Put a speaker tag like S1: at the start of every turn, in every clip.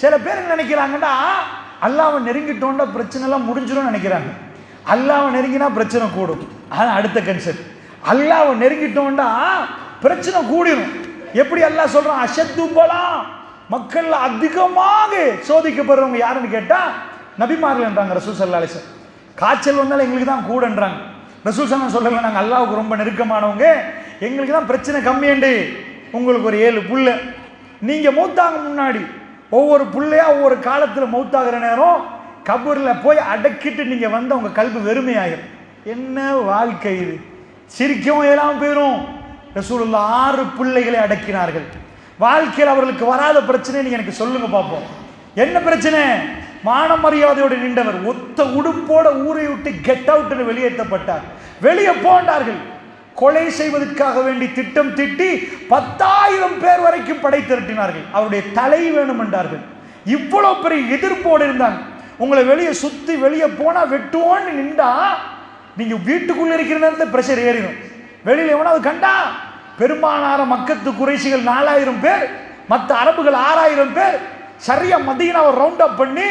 S1: சில பேர் நினைக்கிறாங்கன்னா அல்லாஹ்வை நெருங்கிட்டோம்னா பிரச்சனை எல்லாம் முடிஞ்சிடும் நினைக்கிறாங்க. அல்லாஹ்வை நெருங்கினா பிரச்சனை கூடும். அதான் அடுத்த கன்செப்ட். அல்லாஹ்வை நெருங்கிட்டோம்னா பிரச்சனை கூடிடும். எப்படி அல்லாஹ் சொல்றான், அஷத்து பலா, மக்கள் அதிகமாக சோதிக்கப்படுறவங்க யாருன்னு கேட்டா நபிமார்கள் என்றாங்க ரசூல் ஸல்லல்லாஹு அலைஹி வஸல்லம். காய்ச்சல் வந்தாலும் எங்களுக்கு தான் கூடன்றாங்க. ரசூல் ஸல்லல்லாஹு சொல்லல, நாங்கள் அல்லாஹ்வுக்கு ரொம்ப நெருக்கமானவங்க, எங்களுக்கு தான் பிரச்சனை கம்மியண்டு. உங்களுக்கு ஒரு 7 புள்ள, நீங்க மௌத்தாக முன்னாடி ஒவ்வொரு புள்ளையா ஒவ்வொரு காலத்துல மௌத்தாகிற நேரம் கபூர்ல போய் அடக்கிட்டு நீங்க வந்து உங்க கல்வி வெறுமையாயிரும். என்ன வாழ்க்கை இது, சிரிக்கவும் இயலாம போயிரும். ரசூலுல்லாஹ் 6 பிள்ளைகளை அடக்கினார்கள். வாழ்க்கையில் அவர்களுக்கு வராத பிரச்சனை நீங்க எனக்கு சொல்லுங்க பார்ப்போம். என்ன பிரச்சனை? மான மரியாதையோடு நின்றவர் ஒத்த உடுப்போட ஊரை விட்டு கெட் அவுட் வெளியேற்றப்பட்டார். வெளியே போண்டார்கள். கொலை செய்வதற்காக வேண்டி திட்டம் திட்டி 10,000 பேர் வரைக்கும் படை திரட்டினார்கள். அவருடைய தலை வேணும் என்றார்கள். இவ்வளவு பெரிய எதிர்ப்போடு இருந்தாங்க. உங்களை வெளியே சுத்தி வெளியே போனா வெட்டுவோன்னு நின்றா நீங்க வீட்டுக்குள்ள இருக்கிற நேரத்தில் பிரஷர் ஏறிடும். வெளியில எவனாவது கண்டா பெரும்பாலான மக்கத்து குறைஷிகள் 4,000 பேர், மற்ற அரபுகள் 6,000 பேர் சரியா மதீனாவை ரவுண்ட் அப் பண்ணி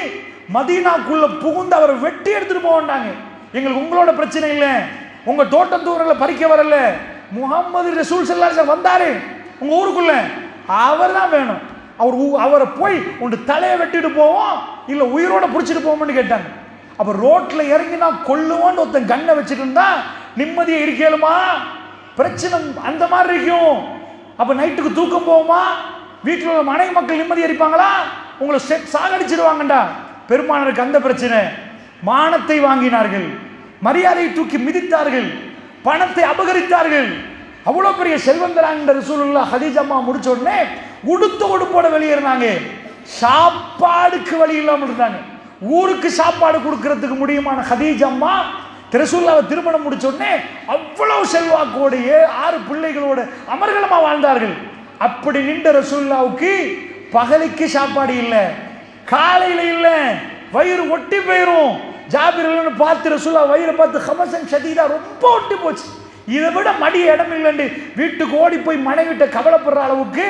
S1: மதீனாக்குள்ள புகுந்து அவரை வெட்டி எடுத்துட்டு போவாங்க. எங்களுக்கு உங்களோட பிரச்சனை இல்லை, உங்க தோட்டம் தூரங்களை பறிக்க வரல, முஹம்மது ரசூல் ஸல்லல்லாஹு அலைஹி வஸல்லம் வந்தாரு உங்க ஊருக்குள்ள, அவர் தான் வேணும். அவரை போய் உன் தலையை வெட்டிட்டு போவோம் இல்ல உயிரோட பிடிச்சிட்டு போவோம்னு கேட்டாங்க. அப்ப ரோட்ல இறங்கி நான் கொல்லுவோன்னு ஒருத்தன் கண்ணை வச்சுட்டு இருந்தா நிம்மதியை இருக்கலுமா? பிரச்சனை அந்த மாதிரி இருக்கும். அப்ப நைட்டுக்கு தூக்கம் போவோமா? வீட்டில் உள்ள மனைவி மக்கள் நிம்மதி இருப்பாங்களா? உங்களை சாகடிச்சிடுவாங்கண்டா. பெருமானருக்கு அந்த பிரச்சனை. மானத்தை வாங்கினார்கள், மரியாதையை தூக்கி மிதித்தார்கள், பணத்தை அபகரித்தார்கள். அவ்வளவு பெரிய செல்வந்தராங்க ரசூலுல்லாஹ் ஹதீஜா அம்மா முடிச்ச உடனே உடுத்த உடுப்போட வெளியேறினாங்க. சாப்பாடுக்கு வழி இல்லாமல் இருந்தாங்க. ஊருக்கு சாப்பாடு கொடுக்கறதுக்கு முடியுமான ஹதீஜா அம்மா ரசூலுல்லாஹ் திருமணம் முடிச்ச உடனே அவ்வளவு செல்வாக்கோடைய 6 பிள்ளைகளோட அமர்கலமா வாழ்ந்தார்கள். அப்படி நின்ற ரசூலுல்லாஹ்வுக்கு பகலுக்கு சாப்பாடு இல்லை, காலையில இல்லை, வயிறு ஒட்டி போயிரும். ஜாபிர் பார்த்து ரசூலுல்லாஹ் வயிறு பார்த்து ஹமசன் ஷதீதா ரொம்ப ஒட்டி போச்சு, இதை விட மடி இடம் இல்லைன்னு வீட்டுக்கு ஓடி போய் மனைவிட்ட கவலைப்படுற அளவுக்கு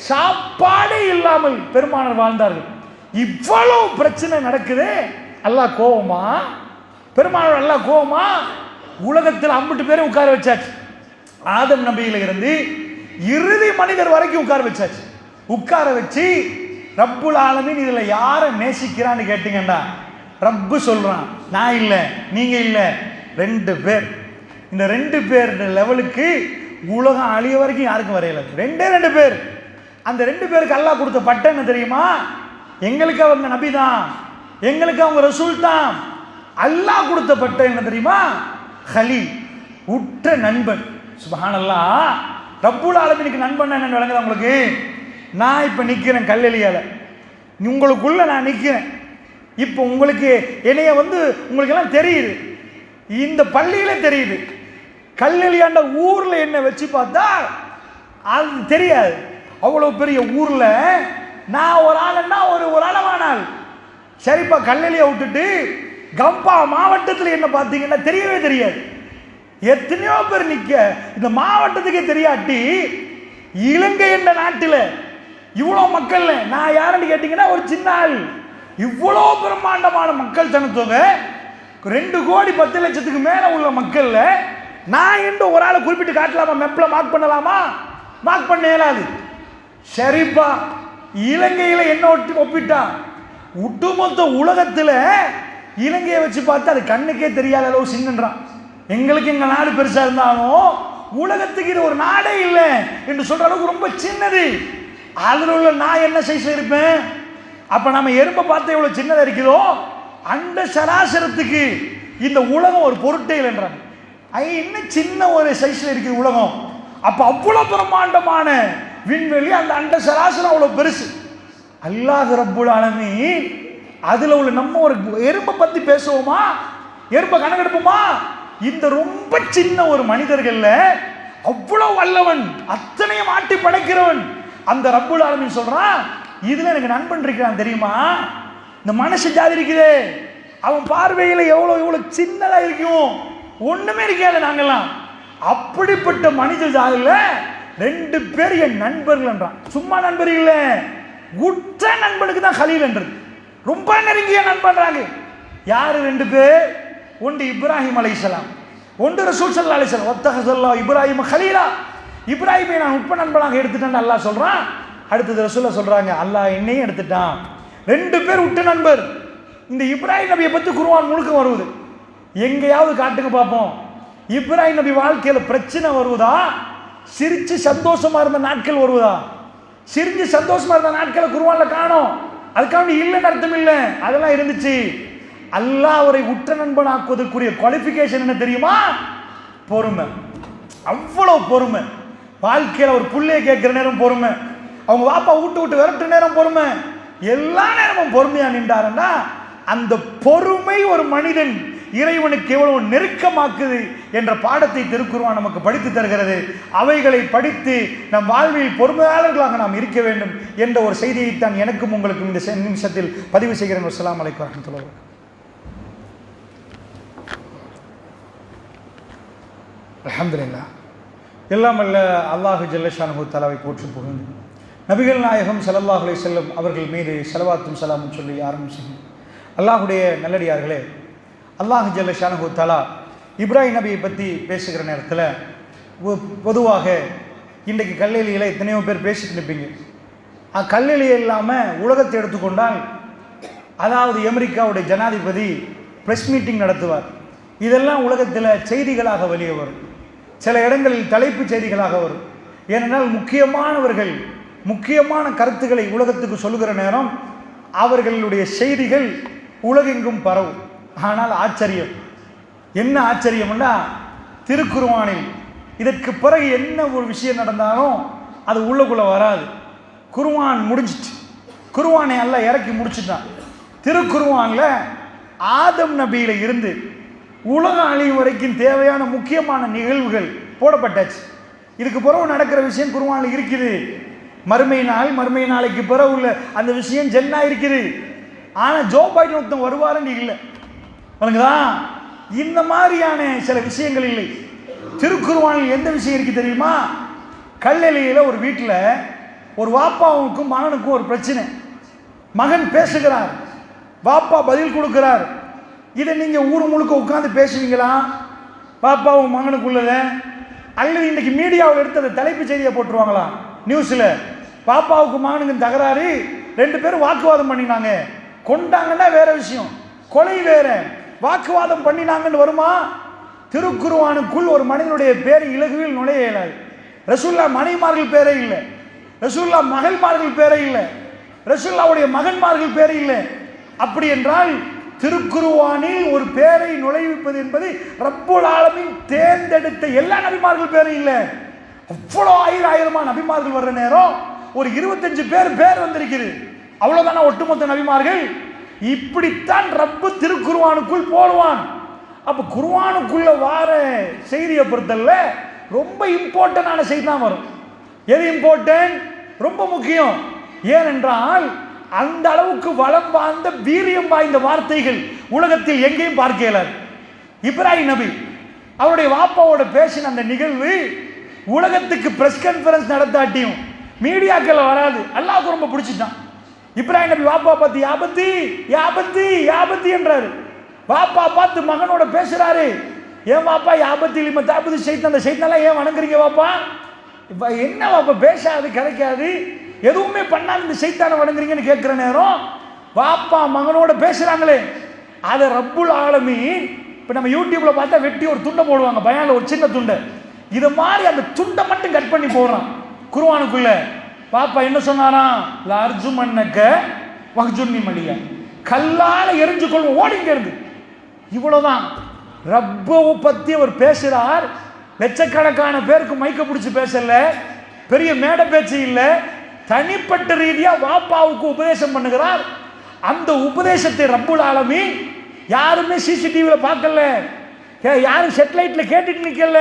S1: சாப்பாடே இல்லாமல் பெருமானார் வாழ்ந்தார்கள். இவ்வளவு பிரச்சனை நடக்குது. அல்லாஹ் கோவமா? பெருமானார் அல்லாஹ் கோவமா? உலகத்தில் 50 பேரை உட்கார வச்சாச்சு. ஆதம் நபியில இருந்து இறுதி மனிதர் வரைக்கும் உட்கார வச்சாச்சு. உட்கார வச்சு ரப்புல் ஆலமீன் இதுல யாரை நேசிக்கிறான்னு கேட்டீங்கன்னா ரப்பு சொல்றான், நான் இல்ல நீங்க இல்ல, 2 பேர். இந்த 2 பேர் லெவலுக்கு உலகம் அழிய வரைக்கும் யாருக்கும் வரையல. 2 பேர். அந்த 2 பேருக்கு அல்லாஹ் கொடுத்த பட்டம் என்ன தெரியுமா? எங்களுக்கு அவங்க நபி தான், எங்களுக்கு அவங்க ரசூல் தான். அல்லாஹ் கொடுத்த பட்டம் என்ன தெரியுமா? ஹலீல், உற்ற நண்பன். சுப்ஹானல்லாஹ். ரப்புல் ஆலமீனுக்கு நண்பன் என்ன விளங்குதா உங்களுக்கு? நான் இப்ப நிக்கிறேன் கல்லெலியால, உங்களுக்குள்ள நான் நிக்கிறேன். இப்போ உங்களுக்கு என்னைய உங்களுக்கு எல்லாம் தெரியுது, இந்த பள்ளியில தெரியுது. கல்லெலியாண்ட ஊர்ல என்ன வச்சு பார்த்தா அது தெரியாது. அவ்வளவு பெரிய ஊர்ல நான் ஒரு ஆளுன்னா ஒரு அளவானால் சரிப்பா. கல்லெலியை விட்டுட்டு கம்பா மாவட்டத்தில் என்ன பார்த்தீங்கன்னா தெரியவே தெரியாது. எத்தனையோ பேர் நிக்க இந்த மாவட்டத்துக்கே தெரியாட்டி இலங்கை என்ற நாட்டில் இவ்வளவு மக்கள் நான் யாருன்னு கேட்டீங்கன்னா ஒரு சின்ன ஆள். இவ்வளவு பிரம்மாண்டமான மக்கள் ஜனத்தொகை 2,10,00,000 மேல உள்ள மக்கள்ல நான் என்று ஒரு ஆளை குறிப்பிட்டு காட்டலாமா? மெப்ல மார்க் பண்ணலாமா? மார்க் பண்ண இயலாது. சரிப்பா, இலங்கையில என்ன ஒப்பிட்டா ஒட்டுமொத்த உலகத்துல இலங்கையை வச்சு பார்த்தா அது கண்ணுக்கே தெரியாத அளவு சின்னன்றான். எங்களுக்கு எங்க நாடு பெருசா இருந்தாலும் உலகத்துக்கு இது ஒரு நாடே இல்லை என்று சொல்ற அளவுக்கு ரொம்ப சின்னது. அதுல உள்ள நான் என்ன சைஸ்ல இருப்பேன்? அப்ப நம்ம எறும்பை பார்த்து எவ்வளவு சின்னதா இருக்கிறதோ அந்த சராசரத்துக்கு இந்த உலகம் ஒரு பொருட்டே இல்லைன்றாங்க. இன்னும் சின்ன ஒரு சைஸ்ல இருக்குது உலகம். அப்ப அவ்வளவு பிரம்மாண்டமான விண்வெளி, அந்த அண்ட சராசரம் அவ்வளவு பெருசு. அல்லாஹ் ரப்புல் ஆலமீன் அதுல உள்ள நம்ம ஒரு எறும்பை பத்தி பேசுவோமா? எறும்பை கணக்கெடுப்போமா? இந்த ரொம்ப சின்ன ஒரு மனிதர்கள்ல அவ்வளவு வல்லவன், அத்தனையும் ஆட்டி படைக்கிறவன் அந்த ரப்புல் ஆலமீன் சொல்றான், இதுல எனக்கு நண்பன் இருக்கிறான் தெரியுமா? இந்த மனுஷ ஜாதி இருக்குதே, அவன் பார்வையில எவ்வளவு சின்னதா இருக்கும், ஒண்ணுமே இருக்காது. நாங்கெல்லாம் அப்படிப்பட்ட மனித ஜாதியில 2 பேர் என் நண்பர்கள் என்றான். சும்மா நண்பர் இல்ல, உற்ற நண்பனுக்கு தான் கலீல் என்றது. ரொம்ப நெருங்கிய நண்பன்றாங்க. யாரு 2 பேர்? ஒன்று இப்ராஹிம் அலைஹிஸ்ஸலாம், ஒன்று ரசூல் ஸல்லல்லாஹு அலைஹி வஸல்லம். வத்தஹஸல்லாஹு இப்ராஹிம கலீலா, இப்ராஹிமை நான் உட்ப நண்பனாக எடுத்துட்டேன்னு அல்லாஹ் சொல்றான். அடுத்தது ரசூலுல்லாஹ் சொல்றாங்க, அல்லாஹ் என்னையும் எடுத்துட்டான். 2 பேர் உற்ற நண்பர். இந்த இப்ராஹிம் நபியை பற்றி குர்ஆன் முழுக்க வருவது. எங்கேயாவது காட்டுங்க பார்ப்போம், இப்ராஹிம் நபி வாழ்க்கையில் பிரச்சனை வருவதா, சிரிச்சு சந்தோஷமா இருந்த நாட்கள் வருவதா? சிரிச்சு சந்தோஷமா இருந்த நாட்களை குர்ஆன்ல காணோம். அதுக்காக இல்லைன்னு அர்த்தம் இல்லை, அதெல்லாம் இருந்துச்சு. அல்லாஹ் அவரை உற்ற நண்பன் ஆக்குவதற்குரிய குவாலிஃபிகேஷன் என்ன தெரியுமா? பொறுமை. அவ்வளவு பொறுமை. வாழ்க்கையில் ஒரு புள்ளைய கேட்கிற நேரம் பொறுமை, அவங்க வாப்பா விட்டு விரட்டுற நேரம் பொறுமை, எல்லா நேரமும் பொறுமையா நின்றாருன்னா அந்த பொறுமை ஒரு மனிதன் இறைவனுக்கு எவ்வளவு நெருக்கமாக்குது என்ற பாடத்தை திருக்குர்ஆன் நமக்கு படித்து தருகிறது. அவைகளை படித்து நம் வாழ்வில் பொறுமையாளர்களாக நாம் இருக்க வேண்டும் என்ற ஒரு செய்தியைத்தான் எனக்கும் உங்களுக்கும் இந்த நிமிஷத்தில் பதிவு செய்கிறேன். அஸ்ஸலாமு அலைக்கும் வரஹ்மத்துல்லாஹி வபரகாத்துஹு. அல்ஹம்துலில்லாஹ். எல்லாம் அல்ல அல்லாஹு ஜல்லஷானஹு தஆலாவை போற்றி புகழ்ந்து நபிகள் நாயகம் ஸல்லல்லாஹு அலைஹி வஸல்லம் அவர்கள் மீது ஸலவாத்தும் ஸலாமும் சொல்லி ஆரம்பிச்சோம். அல்லாஹுடைய நல்லடியார்களே, அல்லாஹு ஜல்லஷானஹு தஆலா இப்ராஹிம் நபியை பற்றி பேசுகிற நேரத்தில் பொதுவாக இன்றைக்கு கல்லெலியில் எத்தனையோ பேர் பேசிட்டு நிற்பீங்க. கல்லெலி இல்லாமல் உலகத்தை எடுத்துக்கொண்டால், அதாவது அமெரிக்காவுடைய ஜனாதிபதி ப்ரெஸ் மீட்டிங் நடத்துவார். இதெல்லாம் உலகத்தில் செய்திகளாக வெளியே வரும். சில இடங்களில் தலைப்பு செய்திகளாக வரும். ஏனென்றால் முக்கியமானவர்கள் முக்கியமான கருத்துக்களை உலகத்துக்கு சொல்லுகிற நேரம் அவர்களுடைய செய்திகள் உலகெங்கும் பரவும். ஆனால் ஆச்சரியம் என்ன? ஆச்சரியம்னா திருக்குர்ஆனில் இதற்கு பிறகு என்ன ஒரு விஷயம் நடந்தாலும் அது உள்ளுக்குள்ளே வராது. குர்ஆன் முடிஞ்சிச்சு. குர்ஆனை எல்லாம் இறக்கி முடிச்சுட்டான். திருக்குர்ஆனில் ஆதம் நபியில இருந்து உலகம் அழியும் வரைக்கும் தேவையான முக்கியமான நிகழ்வுகள் போடப்பட்டாச்சு. இதுக்கு பிறகு நடக்கிற விஷயம் குர்ஆனில் இருக்குது. மறுமை நாளைக்கு பிறகு உள்ள அந்த விஷயம் ஜென்னா இருக்குது. ஆனால் ஜோ பைடன் ஒருத்தன் வருவாருன்னு இல்லை. வணங்குதா? இந்த மாதிரியான சில விஷயங்கள் இல்லை. திருக்குர்ஆனில் எந்த விஷயம் இருக்கு தெரியுமா? கல்லெலியில் ஒரு வீட்டில் ஒரு வாப்பாவுக்கும் மகனுக்கும் ஒரு பிரச்சனை. மகன் பேசுகிறார், வாப்பா பதில் கொடுக்கிறார். இதை நீங்கள் ஊர் முழுக்க உட்காந்து பேசுவீங்களா? பாப்பாவும் மகனுக்குள்ளத, அல்லது இன்றைக்கி மீடியாவில் எடுத்து அதை தலைப்பு செய்தியை போட்டுருவாங்களா? நியூஸில் பாப்பாவுக்கு மகனுக்கு தகராறு, 2 பேரும் வாக்குவாதம் பண்ணினாங்க, கொண்டாங்கன்னா வேற விஷயம், கொலை வேற, வாக்குவாதம் பண்ணினாங்கன்னு வருமா? திருக்குர்ஆனுக்குள் ஒரு மனிதனுடைய பேர் இலகுவில் நுழைய இயலாது. ரசூல்லா மனைமார்கள் பேரே இல்லை, ரசூல்லா மகள்மார்கள் பேரே இல்லை, ரசூல்லாவுடைய மகன்மார்கள் பேரே இல்லை. அப்படி என்றால் திருக்குர்ஆனில் ஒரு பேரை நுழைவிப்பது என்பது ரப்புல் ஆலமீன் தேர்ந்தெடுத்த எல்லா நபிமார்கள் பேரும் இல்லை. அவ்வளோ ஆயிரமா நபிமார்கள் வர்ற நேரம் ஒரு 25 பேர் வந்திருக்குது. அவ்வளவுதான ஒட்டுமொத்த நபிமார்கள்? இப்படித்தான் ரப்பு திருக்குர்ஆனுக்குள் போடுவான். அப்ப குர்ஆனுக்குள்ள வார செய்தியை பொறுத்தல்ல ரொம்ப இம்பார்ட்டன்டான செய்தி தான் வரும். எது இம்பார்ட்டன்ட்? ரொம்ப முக்கியம். ஏனென்றால் அந்த அளவுக்கு வளம் வாய்ந்த வீரியம் வாய்ந்த வார்த்தைகள் உலகத்தில் எங்கேயும் பார்க்க இயலாது. இப்ராஹிம் நபி அவருடைய வாப்பாவோட பேசின அந்த நிகழ்வு உலகத்துக்கு பிரஸ் கான்ஃபரன்ஸ் நடத்தாட்டியும் மீடியாக்கள் வராது. அல்லாஹ்வுக்கு ரொம்ப பிடிச்சிட்டான். இப்ராஹிம் நபி வாப்பா பார்த்து யாபத்தி யாபத்தி யாபத்தி என்றாரு. வாப்பா பார்த்து மகனோட பேசுறாரு. ஏன் வாப்பா யாபத்தி லிம தாபதி ஷைத்தான், அந்த ஷைத்தான்லாம் ஏன் வணங்குறீங்க வாப்பா? இப்போ என்ன வாப்பா பேசாது கிடைக்காது, எதுவுமே பண்ணாது, இந்த ஷைத்தானை வணங்குறீங்கன்னு கேட்குற நேரம் வாப்பா மகனோட பேசுறாங்களே, அதை ரப்புல் ஆலமீன் இப்போ நம்ம யூடியூப்ல பார்த்தா வெட்டி ஒரு துண்டை போடுவாங்க, பயானில் ஒரு சின்ன துண்டை, இது மாதிரி அந்த துண்டை மட்டும் கட் பண்ணி போடுறான் குர்ஆனுக்குள்ள. பாப்பா என்ன சொன்னாராம்? லார்ஜுமன்னக வஹ்ஜுன்னி மலியா, கல்லால எரிஞ்சு கொள்வோம், ஓடிங்க இருந்து. இவ்வளவுதான். ரப்பவை பத்தி அவர் பேசுறார். லட்சக்கணக்கான பேருக்கு மைக்க பிடிச்சி பேசல, பெரிய மேடை பேச்சு இல்லை, தனிப்பட்ட ரீதியா வாப்பாவுக்கு உபதேசம் பண்ணுகிறார். அந்த உபதேசத்தை ரப்புல் ஆலமீன் யாருமே சிசிடிவியில் பார்க்கல, யாரும் செட்டலைட்ல கேட்டுட்டு நிக்கல,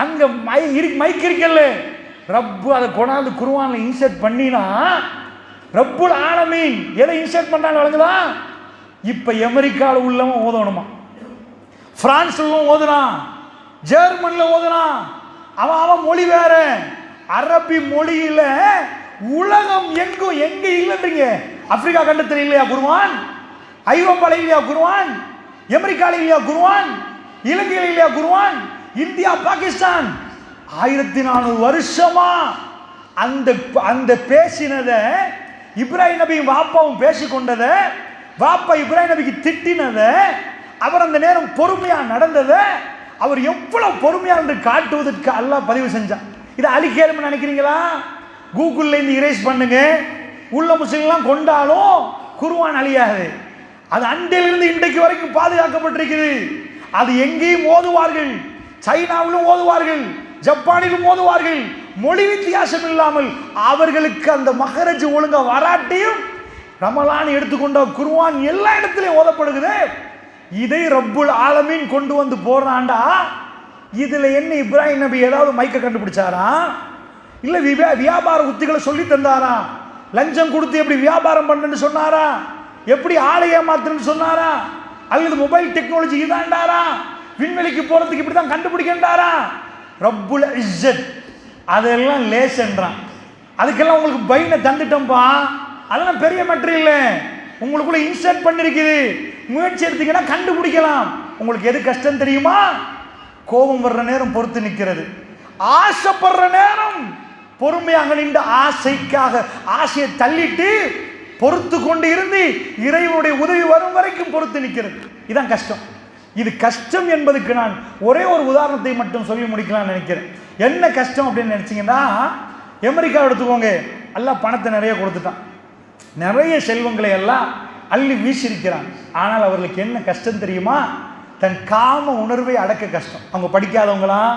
S1: அங்க மைக் இருக்கல. ரப்பு அதை கொண்டாந்து குர்ஆன்ல இன்சர்ட் பண்ணினா ரப்புல் ஆலமீன் எதை இன்சர்ட் பண்ணான்னு வழங்குதா? இப்ப அமெரிக்காவில் உள்ளவன் ஓதணுமா, பிரான்ஸ்ல ஓதுனான், ஜெர்மன்ல ஓதுனான், அவன் மொழி வேற. அரபி மொழியில உலகம் எங்கும் எங்க இல்லைன்றீங்க? ஆப்பிரிக்கா கண்டத்தில் இல்லையா குர்ஆன்? ஐரோப்பால இல்லையா குர்ஆன்? அமெரிக்கால இல்லையா குர்ஆன்? இலங்கையில் இல்லையா குர்ஆன்? இந்தியா, பாகிஸ்தான் 1400 வருஷமா அந்த அந்த பேசினதை, இப்ராஹிம் நபியும் வாப்பாவும் பேசிக்கொண்டதை, வாப்பா இப்ராஹிம் நபிக்கு திட்டினதை, அவர் அந்த நேரம் பொறுமையா நடந்ததை, அவர் எவ்வளவு பொறுமையா என்று காட்டுவதற்கு அல்லாஹ் பதிவு செஞ்சான். இதை அழிக்கணும்னு நினைக்கிறீங்களா? கூகுள்ல இருந்து இரேஸ் பண்ணுங்க. உள்ள முஸ்லிம்லாம் கொண்டாலும் குர்ஆன் அழியாது. அது அண்டையிலிருந்து இன்றைக்கு வரைக்கும் பாதுகாக்கப்பட்டிருக்குது. அது எங்கேயும் ஓதுவார்கள், சைனாவிலும் ஓதுவார்கள், ஜப்பானிலும் ஓதுவார்கள். மொழி வித்தியாசம் இல்லாமல் அவர்களுக்கு அந்த மகரஜ் ஒழுங்கா வராட்டியும் ரமலான் எடுத்துக்கொண்ட குர்ஆன் எல்லா இடத்திலையும் ஓதப்படுகிறது. இதை ரப்புல் ஆலமீன் கொண்டு வந்து போறான்டா. இதுல என்ன இப்ராஹிம் நபி ஏதாவது மைக்க கண்டுபிடிச்சாரா? இல்ல வியாபார உத்திகளை சொல்லி தந்தாரா? லஞ்சம் கொடுத்து எப்படி வியாபாரம் பண்ணு சொன்னாரா? எப்படி ஆளை ஏமாத்துன்னு சொன்னாரா? அல்லது மொபைல் டெக்னாலஜி இதாண்டாரா? விண்வெளிக்கு போறதுக்கு இப்படிதான் கண்டுபிடிக்கின்றாரா? ரப்புல் இஸ்ஸத் அதெல்லாம் லேசன்றான். அதுக்கெல்லாம் உங்களுக்கு பைனை தந்துட்டோம்பா, அதெல்லாம் பெரிய மேட்டர் இல்லை. உங்களுக்குள்ள இன்சர்ட் பண்ணிருக்குது. முயற்சி எடுத்தீங்கன்னா கண்டுபிடிக்கலாம். உங்களுக்கு எது கஷ்டம் தெரியுமா? கோபம் வர்ற நேரம் பொறுத்து நிற்கிறது, ஆசைப்படுற நேரம் பொறுமையாக நின்று ஆசைக்காக ஆசையை தள்ளிட்டு பொறுத்து கொண்டு இருந்து இறைவனுடைய உதவி வரும் வரைக்கும் பொறுத்து நிற்கிறது. இதுதான் கஷ்டம். இது கஷ்டம் என்பதுக்கு நான் ஒரே ஒரு உதாரணத்தை மட்டும் சொல்லி முடிக்கலாம் நினைக்கிறேன். என்ன கஷ்டம் அப்படின்னு நினைச்சீங்கன்னா, அமெரிக்கா எடுத்துக்கோங்க. எல்லாம் பணத்தை நிறைய கொடுத்துட்டான், நிறைய செல்வங்களை எல்லாம் அள்ளி வீசியிருக்கிறான். ஆனால் அவர்களுக்கு என்ன கஷ்டம் தெரியுமா? தன் காம உணர்வை அடக்க கஷ்டம். அவங்க படிக்காதவங்களாம்.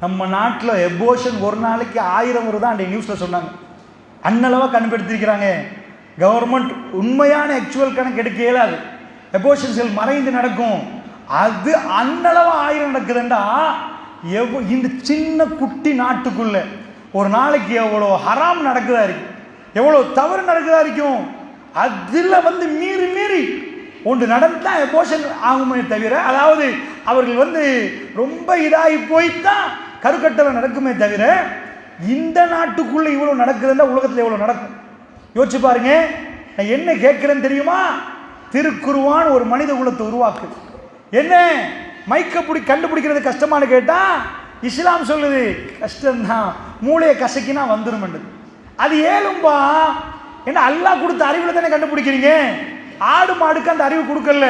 S1: நம்ம நாட்டில் எபோஷன் ஒரு நாளைக்கு 1000 வருதான் அன்றைய நியூஸில் சொன்னாங்க. அன்னளவாக கண்டுபிடித்திருக்கிறாங்க. கவர்மெண்ட் உண்மையான ஆக்சுவல் கணக்கு எடுக்க இயலாது. எபோஷன்ஸ்கள் மறைந்து நடக்கும். அது அன்னளவாக 1000 நடக்குதுண்டா. இந்த சின்ன குட்டி நாட்டுக்குள்ள ஒரு நாளைக்கு எவ்வளோ ஹராம் நடக்குதா இருக்கும், எவ்வளோ தவறு நடக்குதா இருக்கும். அதில் மீறி மீறி ஒன்று நடந்தால் எபோஷன் ஆகுமே தவிர, அதாவது அவர்கள் ரொம்ப இதாகி போய்தான் கருக்கட்டளை நடக்குமே தவிர, இந்த நாட்டுக்குள்ள இவ்வளோ நடக்குதுன்னா உலகத்தில் எவ்வளோ நடக்கும் யோசிச்சு பாருங்க. நான் என்ன கேட்கிறேன்னு தெரியுமா? திருக்குர்ஆன் ஒரு மனித குலத்தை உருவாக்கு. என்ன மைக்கப்படி கண்டுபிடிக்கிறது கஷ்டமானு கேட்டா, இஸ்லாம் சொல்லுது கஷ்டம்தான், மூளையை கசக்கினா வந்துடும். அது ஏழும்பா. என்ன அல்லாஹ் கொடுத்த அறிவில் தானே கண்டுபிடிக்கிறீங்க. ஆடு மாடுக்கு அந்த அறிவு கொடுக்கல.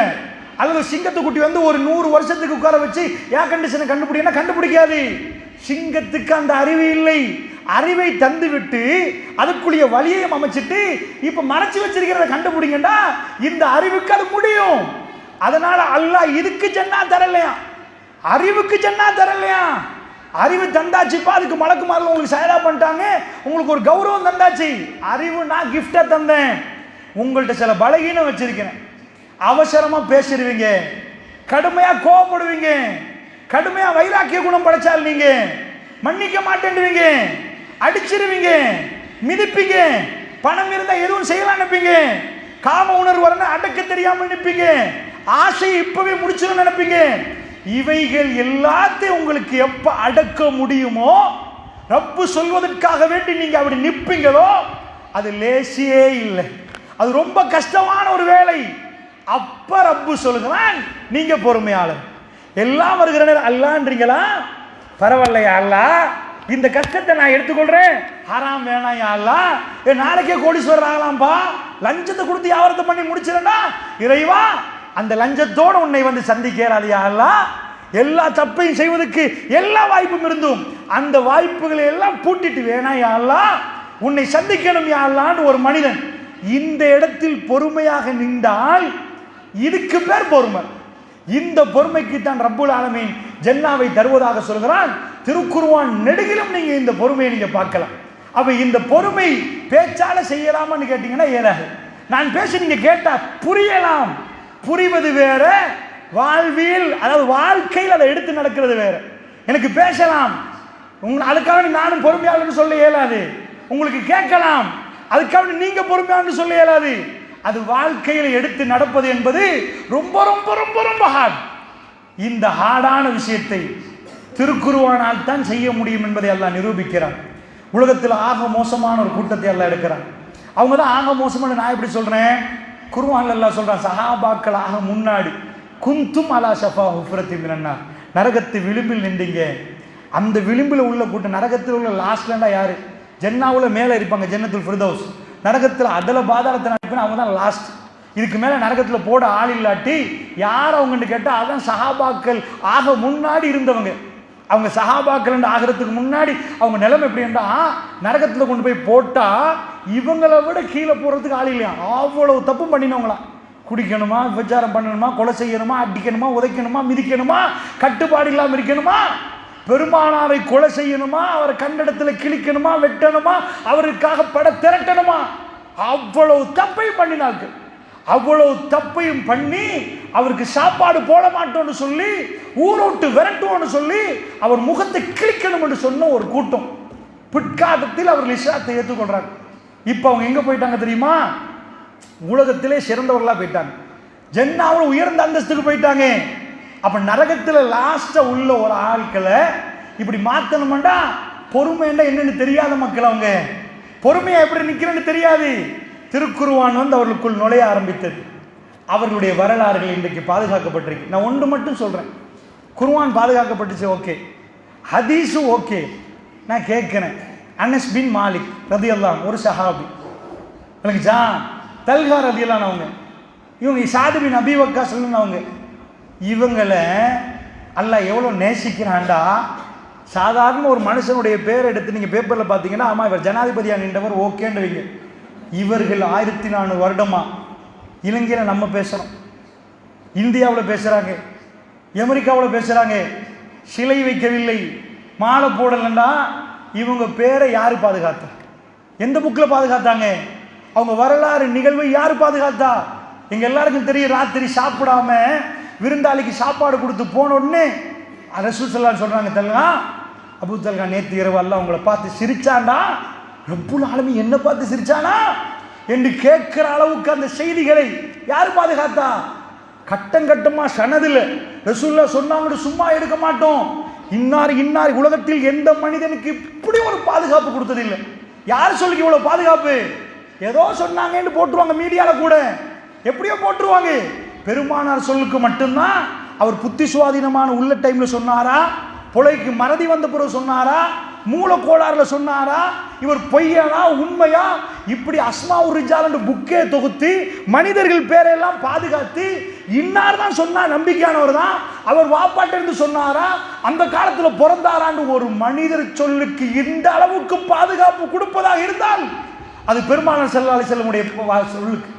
S1: அல்லது சிங்கத்தை குட்டி ஒரு 100 வருஷத்துக்கு உட்கார வச்சு ஏர் கண்டிஷனை கண்டுபிடிக்கனா கண்டுபிடிக்காது. சிங்கத்துக்கு அந்த அறிவு இல்லை. அறிவை தந்து விட்டு அதுக்குரிய வழியையும் அமைச்சிட்டு இப்ப மறைச்சு வச்சிருக்கிறத கண்டுபிடிங்கடா, இந்த அறிவுக்கு அது முடியும். அதனால அல்லாஹ் இதுக்கு ஜன்னா தரலையா, அறிவுக்கு ஜன்னா தரலையா. அறிவு தந்தாச்சுப்பா, அதுக்கு மலக்குமார்கள் உங்களுக்கு சயரா பண்ணிட்டாங்க, உங்களுக்கு ஒரு கௌரவம் தந்தாச்சு. அறிவு நான் கிஃப்டா தந்தேன். உங்கள்கிட்ட சில பலகீனம் வச்சிருக்கிறேன். அவசரமா பேசிடுவீங்க, கடுமையா கோவப்படுவீங்க, கடுமையா வைராக்கிய குணம் படைச்சால் நீங்க மன்னிக்க மாட்டேன்டுவீங்க, அடிச்சிருவீங்க, மிதிப்பீங்க, பணம் இருந்தா எதுவும் செய்யலாம் நினைப்பீங்க, காம உணர்வு வரணும் அடக்க தெரியாமல் நிற்பீங்க, ஆசையை இப்பவே முடிச்சிடும் நினைப்பீங்க. இவைகள் எல்லாத்தையும் உங்களுக்கு எப்ப அடக்க முடியுமோ, ரப்பு சொல்வதற்காக வேண்டி நீங்க அப்படி நிற்பீங்களோ, அது லேசியே இல்லை. அது ரொம்ப கஷ்டமான ஒரு வேலை. அப்ப ரப்பு சொல்லுகிறான், நீங்க பொறுமையாளர். எல்லாம் வருகிற நேரம் அல்லான்றீங்களா? பரவாயில்லையா அல்லாஹ், இந்த கஷ்டத்தை நான் எடுத்துக்கொள்றேன், ஹராம் வேணாம் யா அல்லாஹ். நாளைக்கே கோடீஸ்வரர் ஆகலாம்பா, லஞ்சத்தை கொடுத்து வியாபாரத்தை பண்ணி முடிச்சிடனா இறைவா, அந்த லஞ்சத்தோடு உன்னை சந்திக்கிறாது யா அல்லாஹ். எல்லா தப்பையும் செய்வதற்கு எல்லா வாய்ப்பும் இருந்தும் அந்த வாய்ப்புகளை எல்லாம் பூட்டிட்டு வேணா யா அல்லாஹ், உன்னை சந்திக்கணும் யா அல்லாஹ்னு ஒரு மனிதன் இந்த இடத்தில் பொறுமையாக நின்றால் இதுக்கு பேர் பொறுமை. இந்த பொறுமைக்கு தான் ரப்புல் ஆலமீன் ஜன்னாவை தருவதாக சொல்கிறான். திருக்குர்ஆன் நெடுகிலும் நீங்க இந்த பொறுமையை நீங்க பார்க்கலாம். அப்ப இந்த பொறுமை பேச்சால செய்யலாமான்னு கேட்டீங்கன்னா ஏறாது. நான் பேச நீங்க கேட்டா புரியலாம். புரிவது வேற, வாழ்வியல் அதாவது வாழ்க்கையில் அதை எடுத்து நடக்கிறது வேற. எனக்கு பேசலாம், அதுக்காக நானும் பொறுமையாளன்னு சொல்ல இயலாது. உங்களுக்கு கேட்கலாம், அதுக்காக நீங்க பொறுமையாளன்னு சொல்ல இயலாது. அது வாழ்க்கையில் எடுத்து நடப்பது என்பது ரொம்ப ரொம்ப ரொம்ப ரொம்ப ஹார்ட். இந்த ஹார்டான விஷயத்தை திருக்குர்ஆனால் தான் செய்ய முடியும் என்பதை அல்லாஹ் நிரூபிக்கிறான். உலகத்தில் ஆக மோசமான ஒரு கூட்டத்தை எல்லாம் எடுக்கிறான். அவங்க தான் ஆக மோசமான. நான் எப்படி சொல்றேன், குர்ஆன்ல அல்லாஹ் சொல்றான், சஹாபாக்கள் ஆக முன்னாடி குந்தும் அலா ஷஃபா ஹுஃப்ரத்தி மினன்னார், நரகத்து விளிம்பில் நின்றீங்க. அந்த விளிம்பில் உள்ள கூட்டம், நரகத்தில் உள்ள லாஸ்ட்லண்டா யாரு? ஜன்னாவுல மேலே இருப்பாங்க, ஜன்னத்துல் ஃபிர்தௌஸ். நரகத்தில் அதல பாதாளத்தை நினைப்பேன், அவங்க தான் லாஸ்ட். இதுக்கு மேலே நரகத்தில் போட ஆள் இல்லாட்டி யார் அவங்கன்னு கேட்டால் அதான் சஹாபாக்கள் ஆக முன்னாடி இருந்தவங்க. அவங்க சஹாபாக்கள் ஆகிறதுக்கு முன்னாடி அவங்க நிலைமை எப்படி என்றால், நரகத்தில் கொண்டு போய் போட்டால் இவங்களை விட கீழே போகிறதுக்கு ஆள் இல்லையா, அவ்வளவு தப்பு பண்ணினவங்களா. குடிக்கணுமா, விபச்சாரம் பண்ணணுமா, கொலை செய்யணுமா, அடிக்கணுமா, உதைக்கணுமா, மிதிக்கணுமா, கட்டுப்பாடு இல்லாமல் இருக்கணுமா, பெருமானாரை கொலை செய்யணுமா, அவரை கண்டடத்தில் கிழிக்கணுமா, வெட்டணுமா, அவருக்காக பட திரட்டணுமா, அவ்வளவு தப்பை பண்ணினார்கள். அவ்வளவு தப்பையும் பண்ணி அவருக்கு சாப்பாடு போட மாட்டோம்னு சொல்லி, ஊரோட்டு விரட்டுவோம்னு சொல்லி, அவர் முகத்தை கிழிக்கணும் என்று சொன்ன ஒரு கூட்டம். பிற்காலத்தில் அவர்கள் இஸ்லாத்தை ஏற்றுக்கொள்றாங்க. இப்போ அவங்க எங்க போயிட்டாங்க தெரியுமா? உலகத்திலே சிறந்தவர்களா போயிட்டாங்க, ஜன்னாவில் உயர்ந்த அந்தஸ்துக்கு போயிட்டாங்க. அப்ப நரகத்தில் லாஸ்டா உள்ள ஒரு ஆட்களை இப்படி மாத்தணும்டா, பொறுமைண்டா என்னன்னு தெரியாத மக்கள். அவங்க பொறுமையா எப்படி நிக்கிறேன்னு தெரியாது. திருக்குர்ஆன் அவர்களுக்குள் நுழைய ஆரம்பித்தது. அவர்களுடைய வரலாறுகள் இன்றைக்கு பாதுகாக்கப்பட்டிருக்கு. நான் ஒன்று மட்டும் சொல்றேன், குர்ஆன் பாதுகாக்கப்பட்டுச்சு, ஓகே, ஹதீஸும் ஓகே. நான் கேட்கிறேன், அனஸ் பின் மாலிக் ரலியல்லாஹு ஒரு சஹாபி, தல்ஹா ரலியல்லாஹு அவங்க, இவங்க சாது பின் அபீ வக்காஸ் அவங்க, இவங்களை அல்லாஹ் எவ்வளோ நேசிக்கிறான்டா. சாதாரண ஒரு மனுஷனுடைய பேரை எடுத்து நீங்கள் பேப்பரில் பார்த்தீங்கன்னா, ஆமாம் இவர் ஜனாதிபதியாக நின்றவர் ஓகேன்றவங்க. இவர்கள் 1400 வருடமா இலங்கையில் நம்ம பேசுகிறோம், இந்தியாவில் பேசுகிறாங்க, அமெரிக்காவில் பேசுகிறாங்க, சிலை வைக்கவில்லை, மாலை போடலன்னா இவங்க பேரை யார் பாதுகாத்தா? எந்த புக்கில் பாதுகாத்தாங்க? அவங்க வரலாறு நிகழ்வை யார் பாதுகாத்தா? எங்கள் எல்லாருக்கும் தெரியும், ராத்திரி சாப்பிடாம விருந்தாளிக்கு சாப்பாடு கொடுத்து போன உடனே ரசூல் ஸல்லல்லாஹு அலைஹி சொல்றாங்க, தல்கா அபூ தல்கா நேற்று இரவு அல்லாஹ் உங்களை பார்த்து சிரிச்சாண்டா, ரப்புல் ஆலமீன் என்ன பார்த்து சிரிச்சானா என்று கேட்கிற அளவுக்கு அந்த செய்திகளை யார் பாதுகாத்தா? கட்டம் கட்டமா சனதில் ரசூலுல்லாஹ் சொன்னாங்கன்னு சும்மா எடுக்க மாட்டோம். இன்னார் இன்னார் உலகத்தில் எந்த மனிதனுக்கு இப்படி ஒரு பாதுகாப்பு கொடுத்ததில்லை. யார் சொல்லி இவ்வளவு பாதுகாப்பு? ஏதோ சொன்னாங்கன்னு போட்டுருவாங்க, மீடியால கூட எப்படியோ போட்டுருவாங்க. பெருமானார் சொல்லுக்கு மட்டும்தான் அவர் புத்தி சுவாதீனமான உள்ள டைம்ல சொன்னாரா, பொழைக்கு மறதி வந்த பிறகு சொன்னாரா, மூலக்கோளாறுல சொன்னாரா, இவர் பொய்யானா உண்மையா, இப்படி அஸ்மாஉர் ரிஜால் புக்கே தொகுத்து மனிதர்கள் பேரெல்லாம் பாதுகாத்து, இன்னார் தான் சொன்னா நம்பிக்கையானவர் தான், அவர் வாப்பாட்ட இருந்து சொன்னாரா, அந்த காலத்துல பிறந்தாரான்னு ஒரு மனிதர் சொல்லுக்கு இந்த அளவுக்கு பாதுகாப்பு கொடுப்பதாக இருந்தால் அது பெருமானார் ஸல்லல்லாஹு அலைஹி வஸல்லம் சொல்லுக்கு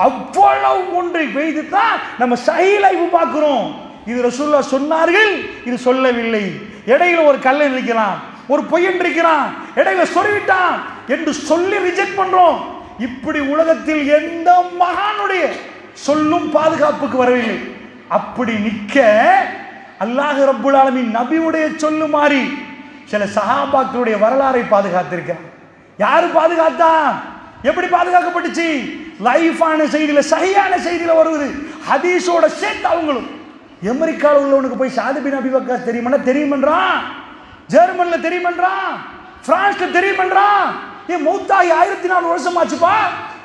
S1: அவ்வளவு ஒன்றை பெய்து தான் நம்ம சஹீஹ் பார்க்கிறோம். இது ரசூலுல்லாஹ் சொன்னார்கள், இது சொல்லவில்லை. இடையில ஒரு கல்லை இருக்கிறான், ஒரு பொய்யன் இருக்கிறான், இடையில சொல்லிவிட்டான் என்று சொல்லி ரிஜெக்ட் பண்றோம். இப்படி உலகத்தில் எந்த மகானுடைய சொல்லும் பாதுகாப்புக்கு வரவில்லை. அப்படி நிக்க அல்லாஹ் ரப்புல் ஆலமீன் நபியுடைய சொல்லு மாறி சில சஹாபாக்களுடைய வரலாறை பாதுகாத்திருக்கிறார். யாரு பாதுகாத்தா? எப்படி பாதுகாக்கப்பட்டுச்சு? லைஃபான செய்தியில, சஹீஹான செய்தியில வருவது, ஹதீஸோட சேர்த்து. அவங்களும் அமெரிக்காவில் உள்ளவனுக்கு போய் சாது பின் அபீ வக்காஸ் தெரியுமா? தெரியுமன்றான். ஜெர்மன்ல தெரியுமன்றான், பிரான்ஸ்ல தெரியுமன்றான். ஏன் மௌத்தாகி 1400 வருஷம் ஆச்சுப்பா,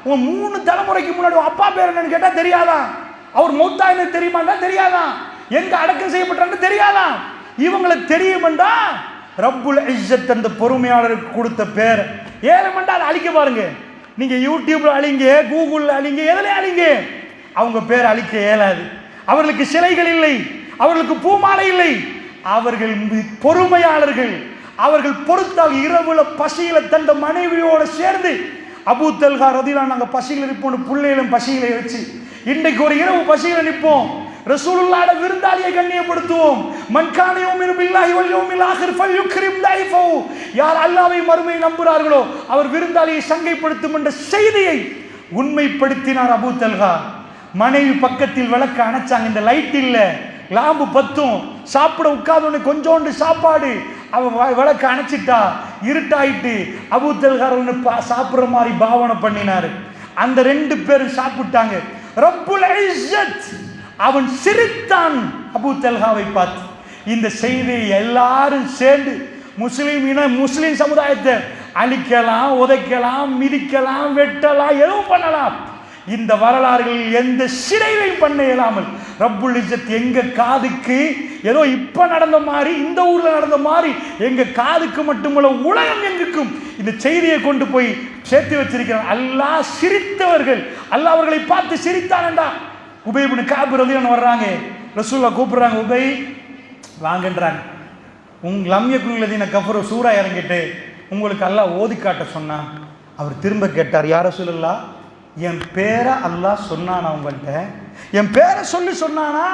S1: உன் 3 தலைமுறைக்கு முன்னாடி அப்பா பேர் என்னன்னு கேட்டா தெரியாதான். அவர் மௌத்தாயின்னு தெரியுமாண்டா தெரியாதான். எங்க அடக்கம் செய்யப்பட்டான்னு தெரியாதான். இவங்களை தெரியுமண்டா ரப்புல் இஸ்ஸத் அந்த பொறுமையாளருக்கு கொடுத்த பேர். 7 மண்டா அதை அழிக்க பாருங்க. நீங்க யூடியூப்ல அழிங்க, கூகுள்ல அழிங்க, எதுல அழிங்க, அவங்க பேர் அழிக்க இயலாது. அவர்களுக்கு சிலைகள் இல்லை, அவர்களுக்கு பூமாலை இல்லை, அவர்கள் பொறுமையாளர்கள். அவர்கள் பொறுத்தால் இரவுல பசியில தந்த மனைவியோட சேர்ந்து அபூ தல்ஹா ரதியல்லாஹு நாங்க பசியில நிற்போம், பிள்ளைகளும் பசியில வச்சு இன்றைக்கு ஒரு இரவு பசியில நிற்போம். ரசூலுல்லாஹ்வோட விருந்தாளியை கண்ணியப்படுத்துவோம். மன் கான யுமினு பில்லாஹி வல் யௌமில் ஆகிர் ஃபல்யுக்ரிம் தைஃபஹு. யார் அல்லாஹ்வை மறுமை நம்புகிறார்களோ அவர் விருந்தாளியை சங்கைப்படுத்தும் என்ற செய்தியை உண்மைப்படுத்தினார் அபூ தல்ஹா. மனைவி பக்கத்தில் விளக்க அணைச்சாங்க. இந்த லைட் இல்ல, லாம்பு பத்தும். சாப்பிட உட்கார்ந்து கொஞ்சோண்டு சாப்பாடு, அவ விளக்க அணைச்சிட்டா, இருட்டாயிட்டு. அபூ தல்ஹா சாப்பிடுற மாதிரி பாவனை பண்ணினாரு. அந்த 2 பேரும் சாப்பிட்டாங்க. ரப்புல் இஸ்ஸத் அவன் சிரித்தான் அபூ தல்ஹாவை பார்த்து. இந்த செய்தியை எல்லாரும் சேர்ந்து முஸ்லிம் சமுதாயத்தை அழிக்கலாம், உதைக்கலாம், மிதிக்கலாம், வெட்டலாம், எதுவும் பண்ணலாம். இந்த வரலாறுகளில் எந்த சிறைவையும் பண்ண இயலாமல் ரப்புல் இஸ்ஸத் எங்க காதுக்கு ஏதோ இப்ப நடந்த மாதிரி, இந்த ஊர்ல நடந்த மாதிரி எங்க காதுக்கு மட்டுமல்ல உலகம் எங்குக்கும் இந்த செய்தியை கொண்டு போய் சேர்த்து வச்சிருக்கிறார். அல்லாஹ் சிரித்தவர்கள், அல்லாஹ் அவர்களை பார்த்து சிரித்தானண்டா. உபை இப்னு கஅப் ரலியல்லாஹு வர்றாங்க, ரசூலுல்லாஹ் கூப்பிடுறாங்க, உபை வாங்கன்றாங்க. லம் யகுல் லதீன கஃபரு சூரா இறங்கிட்டு உங்களுக்கு அல்லாஹ் ஓதி காட்ட சொன்னான். அவர் திரும்ப கேட்டார், யா ரசூலுல்லாஹ், என் பேரை அல்லாஹ் சொன்னானா உங்கள்கிட்ட? என் பேரை சொல்லி சொன்னானா?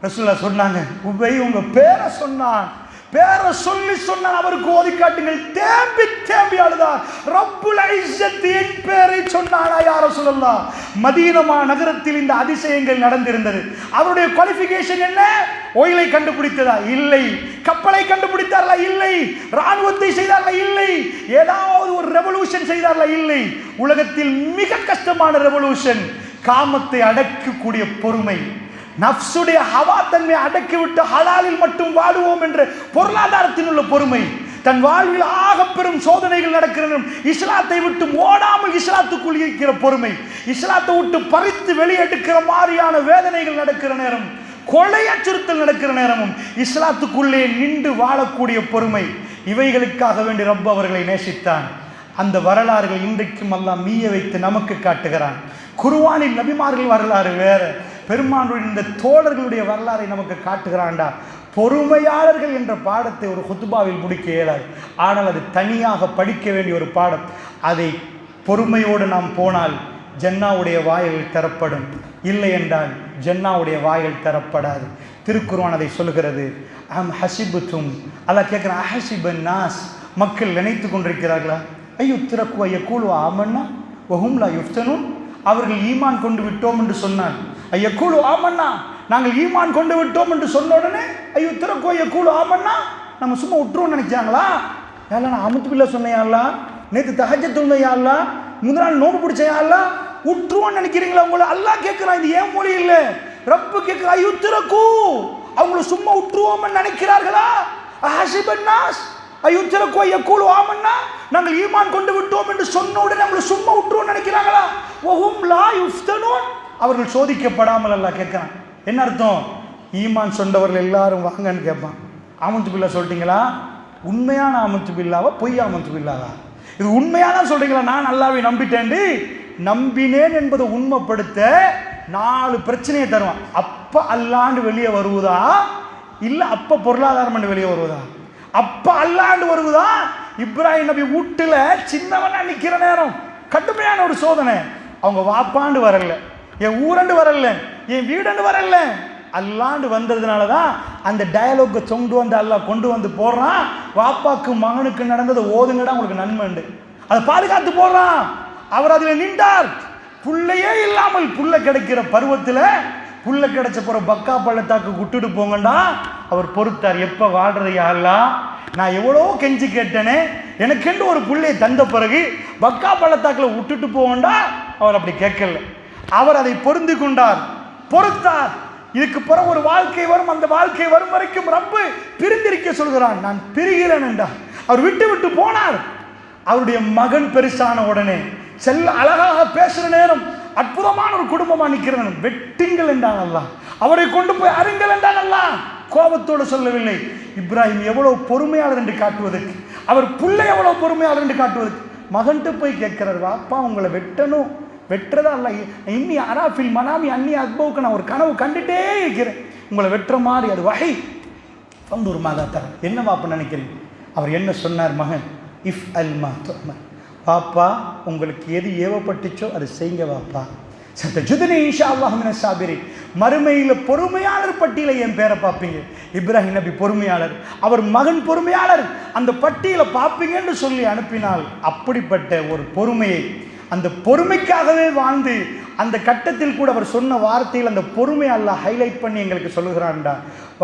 S1: ரசூலுல்லாஹ் சொன்னாங்க, உபை உங்க பேரை சொன்னான், பேரை சொல்லி சொன்னான், அவருக்கு ஓதி காட்டுங்கள். தேம்பி தேம்பி அழுதார். ரப்புல் இஸ்ஸத் என் பேரை சொன்னானா யா ரசூலுல்லாஹ்? மதீனா நகரத்தில் இந்த அதிசயங்கள் நடந்திருந்தது. அவருடைய குவாலிஃபிகேஷன் என்ன? ஓயிலை கண்டுபிடித்ததா? இல்லை. கப்பலை கண்டுபிடித்தார்களா? இல்லை. ராணுவத்தை செய்தார்களா? இல்லை. ஏதாவது ஒரு ரெவல்யூஷன் செய்தார்களா? இல்லை. உலகத்தில் மிக கஷ்டமான ரெவல்யூஷன் காமத்தை அடக்கக்கூடிய பொறுமை, நஃப்சுடைய ஹவா தன்மையை அடக்கிவிட்டு ஹலாலில் மட்டும் வாடுவோம் என்ற பொருளாதாரத்தில் உள்ள பொறுமை, தன் வாழ்வில் ஆக பெரும் சோதனைகள் நடக்கிற நேரம் இஸ்லாத்தை விட்டு ஓடாமல் இஸ்லாத்துக்குள் இருக்கிற பொறுமை, இஸ்லாத்தை விட்டு பறித்து வெளியெடுக்கிற மாதிரியான வேதனைகள் நடக்கிற நேரம், கொலை அச்சுறுத்தல் நடக்கிற நேரமும் இஸ்லாத்துக்குள்ளே நின்று வாழக்கூடிய பொறுமை, இவைகளுக்காக வேண்டி ரப் அவர்களை நேசித்தான். அந்த வரலாறுகள் இன்றைக்கும் அல்லாஹ் மீய வைத்து நமக்கு காட்டுகிறான். குர்ஆனில் நபிமார்கள் வரலாறு வேற, பெருமானுடைய இந்த தோழர்களுடைய வரலாறை நமக்கு காட்டுகிறான்டா. பொறுமையாளர்கள் என்ற பாடத்தை ஒரு ஹுத்பாவில் முடிக்க இயலாது. ஆனால் அது தனியாக படிக்க வேண்டிய ஒரு பாடம். அதை பொறுமையோடு நாம் போனால் ஜன்னாவுடைய வாயில் தரப்படும், இல்லை என்றால் ஜன்னாவுடைய வாயில் தரப்படாது. திருக்குர்ஆன் அதை சொல்கிறது. அம் ஹசிபுத்தும், அல்லாஹ் கேட்குறான், அஹசிபன் நாஸ், மக்கள் நினைத்து கொண்டிருக்கிறார்களா, ஐயோ திறக்குவ யகூலு ஆமன்னா வஹும் லா யுஃப்தனூன், அவர்கள் ஈமான் கொண்டு விட்டோம் என்று சொன்னான். ஐயக்கூலு ஆமன்னா, நாங்கள் ஈமான் கொண்டு விட்டோம் என்று சொன்ன உடனே ஐயோ திறக்குவ யகூலு ஆமன்னா, நம்ம சும்மா விட்டுருவோம்னு நினைச்சாங்களா? ஏன்னா நான் அமுத்து பிள்ளை சொன்னையாங்களா, நேற்று தஹஜ்ஜத் தொழுதையாங்களா, முதல் நாள் நோம்பு பிடிச்சையாங்களா, விட்டுருவோன்னு நினைக்கிறீங்களா? உங்களை அல்லாஹ் கேட்கிறான். இது ஏன் மொழி இல்லை, ரப்பு கேட்கிற ஐயோ திறக்கு, அவங்கள சும்மா விட்டுருவோம்னு நினைக்கிறார்களா? அஹசிபன் நாஸ் ஐயோ திறக்குவ யகூலு ஆமன்னா, நாங்கள் ஈமான் கொண்டு விட்டோம் என்று சொன்ன உடனே நம்மளை சும்மா விட்டுருவோம்னு நினைக்கிறாங்களா? வஹும் லா யுஃப்தனூன், அவர்கள் சோதிக்கப்படாமல் அல்லாஹ் கேட்கிறான். என்ன அர்த்தம்? ஈமான் சொன்னவர்கள் எல்லாரும் வாங்கன்னு கேட்பான். ஆமத்து பில்லா சொல்லிட்டீங்களா? உண்மையான ஆமத்து பில்லாவா பொய் ஆமத்து பில்லாவா? இது உண்மையான சொல்றீங்களா? நான் அல்லாஹ்வை நம்பிட்டேன், நம்பினேன் என்பதை உண்மைப்படுத்த 4 பிரச்சனையை தருவான். அப்ப அல்லாண்டு வெளியே வருவதா, இல்ல அப்ப பொருளாதாரம் வெளியே வருவதா? அப்ப அல்லாண்டு வருவதா? இப்ராஹிம் நபி வீட்டுல சின்னவனா நிக்கிற நேரம் கடுமையான ஒரு சோதனை. அவங்க வாப்பாண்டு வரல, என் ஊரண்டு வரல, என் வீடண்டு வரல, அல்லாண்டு வந்ததுனாலதான் அந்த டயலாக கொண்டு வந்து போடுறான். வாப்பாக்கு மகனுக்கு நடந்தது ஓதுங்கடா உங்களுக்கு நன்மை உண்டு, அதை பாதுகாத்து போடுறான். அவர் அதில் நின்றார். புள்ளையே இல்லாமல் புள்ள கிடைக்கிற பருவத்தில் புள்ள கிடைச்ச போற பக்கா பள்ளத்தாக்கு விட்டுட்டு போங்கண்டா அவர் பொறுத்தார். எப்ப வாழ்றது யாரெல்லாம், நான் எவ்வளோ கெஞ்சி கேட்டேனே, எனக்கென்று ஒரு புள்ளையை தந்த பிறகு பக்கா பள்ளத்தாக்கில் விட்டுட்டு போகண்டா அவர் அப்படி கேட்கல. அவர் அதை பொருந்தி கொண்டார், பொறுத்தார். இதுக்கு பிறகு ஒரு வாழ்க்கை வரும், அந்த வாழ்க்கை வரும் வரைக்கும் ரப்பு பிரிந்திருக்க சொல்கிறான். நான் பிரிகிறேன் என்றார். அவர் விட்டு விட்டு போனார். அவருடைய மகன் பெருசான உடனே செல்ல அழகாக பேசுற நேரம் அற்புதமான ஒரு குடும்பமா நிற்கிறேன். வெட்டுங்கள் என்றான் அல்லாஹ், அவரை கொண்டு போய் அருங்கள் என்றான் அல்லாஹ். கோபத்தோடு சொல்லவில்லை. இப்ராஹிம் எவ்வளவு பொறுமையாளர் என்று காட்டுவதற்கு, அவர் புள்ளை எவ்வளவு பொறுமையாளர் என்று காட்டுவதற்கு மகன்ட்டு போய் கேட்கிறார், வாப்பா உங்களை வெட்டணும், வெட்டுறதா அல்ல, இன்னி அராஃபில் மனாமி அன்னி அக்பவுக்கு, நான் ஒரு கனவு கண்டுட்டே இருக்கிறேன் உங்களை வெட்டுற மாதிரி, அது வகை வந்து ஒரு மாதாத்தார். என்ன வாப்பா நினைக்கிறீங்க? அவர் என்ன சொன்னார்? மகன், இஃப் அல் மா துஅமர், பாப்பா உங்களுக்கு எது ஏவப்பட்டுச்சோ அது செய்யுங்க வாப்பா, சத்தஜுதுனி இன்ஷா அல்லாஹ் மினஸ் சாபிரின், மறுமையில் பொறுமையாளர் பட்டியலை என் பேரை பார்ப்பீங்க. இப்ராஹிம் நபி பொறுமையாளர், அவர் மகன் பொறுமையாளர், அந்த பட்டியலை பார்ப்பீங்கன்னு சொல்லி அனுப்பினால் அப்படிப்பட்ட ஒரு பொறுமையை, அந்த பொறுமைக்காகவே வாழ்ந்து அந்த கட்டத்தில் கூட அவர் சொன்ன வார்த்தையில் அந்த பொறுமை அல்லாஹ் ஹைலைட் பண்ணி எங்களுக்கு சொல்லுகிறான்டா.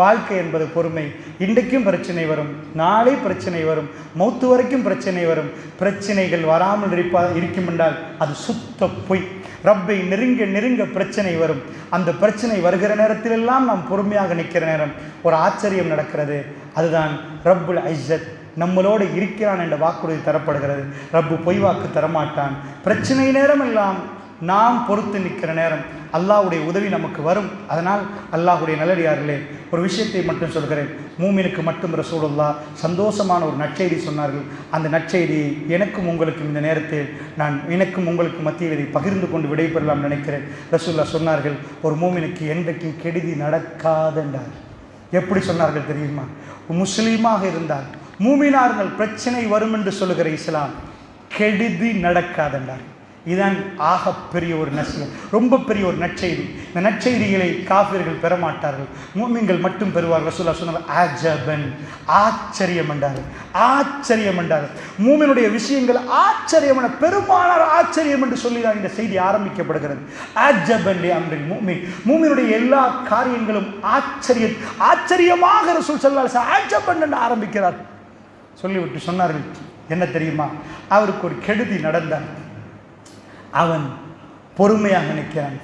S1: வாழ்க்கை என்பது பொறுமை. இன்றைக்கும் பிரச்சனை வரும், நாளை பிரச்சனை வரும், மௌத்து வரைக்கும் பிரச்சனை வரும். பிரச்சனைகள் வராமல் இருக்கும் என்றால் அது சுத்த பொய். ரப்பை நெருங்க நெருங்க பிரச்சனை வரும். அந்த பிரச்சனை வருகிற நேரத்திலெல்லாம் நாம் பொறுமையாக நிற்கிற நேரம் ஒரு ஆச்சரியம் நடக்கிறது. அதுதான் ரப்புல் இஸ்ஸத் நம்மளோடு இருக்கிறான் என்ற வாக்குறுதி தரப்படுகிறது. ரப்பு பொய் வாக்கு தரமாட்டான். பிரச்சனை நேரம் எல்லாம் நாம் பொறுத்து நிற்கிற நேரம் அல்லாஹ்வுடைய உதவி நமக்கு வரும். அதனால் அல்லாஹ்வுடைய நல்லடியார்களே, ஒரு விஷயத்தை மட்டும் சொல்கிறேன். மூமினுக்கு மட்டும் ரசூலுல்லாஹ் சந்தோஷமான ஒரு நற்செய்தி சொன்னார்கள். அந்த நற்செய்தியை எனக்கும் உங்களுக்கும் இந்த நேரத்தில் எனக்கும் உங்களுக்கு மத்தியில் இதை பகிர்ந்து கொண்டு விடைபெறலாம் நினைக்கிறேன். ரசூலுல்லாஹ் சொன்னார்கள், ஒரு மூமினுக்கு என்றைக்கும் கெடுதி நடக்காதென்றார். எப்படி சொன்னார்கள் தெரியுமா? முஸ்லீமாக இருந்தால் மூமினார்கள் பிரச்சனை வரும் என்று சொல்லுகிற இஸ்லாம் கெடுதி நடக்காதென்றார். இதுதான் ஆகப்பெரிய ஒரு நசியம், ரொம்ப பெரிய ஒரு நற்செய்தி. இந்த நற்செய்திகளை காஃபிர்கள் பெறமாட்டார்கள், மூமின்கள் மட்டும் பெறுவார்கள். ரசூலுல்லாஹ் சொன்னார்கள், அஜபன், ஆச்சரியம் என்றார்கள். ஆச்சரியம் என்றார்கள். மூமினுடைய விஷயங்கள் ஆச்சரியம் என பெருமானார் ஆச்சரியம் என்று சொல்லிதான் இந்த செய்தி ஆரம்பிக்கப்படுகிறது. அஜபன் அம்ரில் மூமின், மூமினுடைய எல்லா காரியங்களும் ஆச்சரியமாக ரசூல் ஸல்லல்லாஹு அலைஹி வஸல்லம் அஜபன் என்று ஆரம்பிக்கிறார். சொல்லிவிட்டு சொன்னார்கள், என்ன தெரியுமா? அவருக்கு ஒரு கெடுதி நடந்தார். அவன் பொறுமையாக நிற்கிறான்.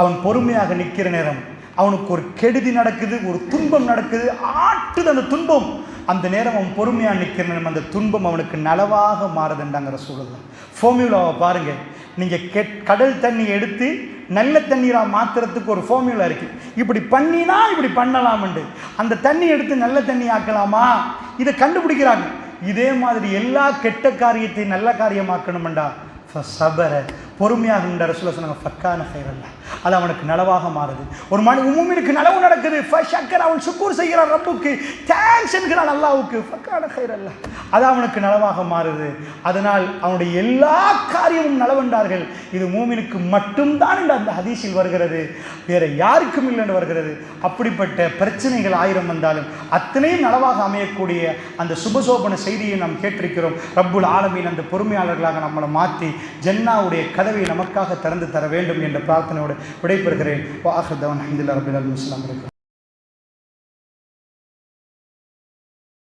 S1: அவன் பொறுமையாக நிற்கிற நேரம் அவனுக்கு ஒரு கெடுதி நடக்குது, ஒரு துன்பம் நடக்குது, ஆட்டுது அந்த துன்பம். அந்த நேரம் அவன் பொறுமையாக நிற்கிற நேரம் அந்த துன்பம் அவனுக்கு நலவாக மாறுதுன்றாங்க ரசூலுல்லாஹ். ஃபார்முலாவை பாருங்க. நீங்கள் கடல் தண்ணி எடுத்து நல்ல தண்ணீராக மாற்றுறதுக்கு ஒரு ஃபார்முலா இருக்குது. இப்படி பண்ணினா இப்படி பண்ணலாம்ண்டு. அந்த தண்ணி எடுத்து நல்ல தண்ணி ஆக்கலாமா, இதை கண்டுபிடிக்கிறாங்க. இதே மாதிரி எல்லா கெட்ட காரியத்தை நல்ல காரியமாக்கணும்டா சபர பொறுமையாக ரசூலுல்லாஹ் சொன்னாங்க, ஃபக்கான கைரல்லா, அது அவனுக்கு நலவாக மாறுது. ஒரு மூமினுக்கு நலவு நடக்குது, அவன் சுக்கூர் செய்கிறான், ரப்புக்கு தேங்க்ஸ் என்கிறான் அல்லாஹ்வுக்கு, ஃபக்கான கைரல்லா, அது அவனுக்கு நலவாக மாறுது. அதனால் அவனுடைய எல்லா காரியமும் நலவென்றார்கள். இது மூமினுக்கு மட்டும்தான் என்று அந்த ஹதீஸில் வருகிறது, வேற யாருக்கும் இல்லை என்று வருகிறது. அப்படிப்பட்ட பிரச்சனைகள் 1000 வந்தாலும் அத்தனையும் நலவாக அமையக்கூடிய அந்த சுபசோபன செய்தியை நாம் கேட்டிருக்கிறோம். ரப்புல் ஆலமீன் அந்த பொறுமையாளர்களாக நம்மளை மாற்றி ஜன்னாவுடைய கதவை நமக்காக திறந்து தர வேண்டும் என்ற பிரார்த்தனையோடு விடைபெறுகிறேன். வாஹிர் தவான் அல்ஹம்துலில்லாஹி ரப்பில் ஆலமீன்.